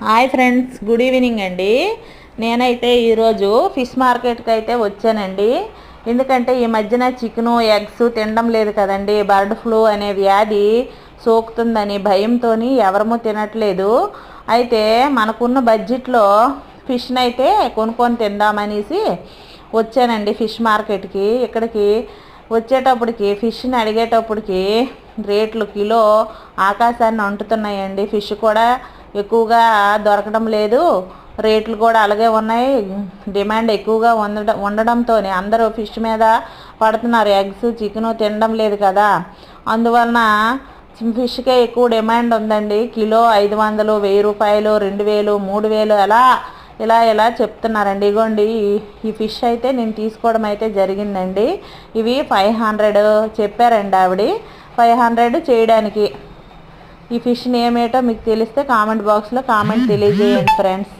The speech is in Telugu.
హాయ్ ఫ్రెండ్స్, గుడ్ ఈవినింగ్ అండి. నేనైతే ఈరోజు ఫిష్ మార్కెట్కి అయితే వచ్చానండి. ఎందుకంటే ఈ మధ్యన చికెను ఎగ్స్ తినడం లేదు కదండి. బర్డ్ ఫ్లూ అనే వ్యాధి సోకుతుందని భయంతో ఎవరము తినట్లేదు. అయితే మనకున్న బడ్జెట్లో ఫిష్ని అయితే కొనుక్కొని తిందామనేసి వచ్చానండి ఫిష్ మార్కెట్కి. ఇక్కడికి వచ్చేటప్పటికి ఫిష్ని అడిగేటప్పటికి రేట్లు కిలో ఆకాశాన్ని అంటుతున్నాయండి. ఫిష్ కూడా ఎక్కువగా దొరకడం లేదు, రేట్లు కూడా అలాగే ఉన్నాయి. డిమాండ్ ఎక్కువగా ఉండడంతో అందరూ ఫిష్ మీద పడుతున్నారు. ఎగ్స్ చికెను తినడం లేదు కదా, అందువలన ఫిష్కే ఎక్కువ డిమాండ్ ఉందండి. కిలో 500, 1000 రూపాయలు, 2000, 3000 ఇలా చెప్తున్నారండి. ఇగోండి ఈ ఫిష్ అయితే నేను తీసుకోవడం అయితే జరిగిందండి. ఇవి 500 చెప్పారండి ఆవిడ. 500 చేయడానికి. ఈ ఫిష్ నేమ్ ఏటో మీకు తెలిస్తే కామెంట్ బాక్స్లో కామెంట్ తెలియజేయండి ఫ్రెండ్స్.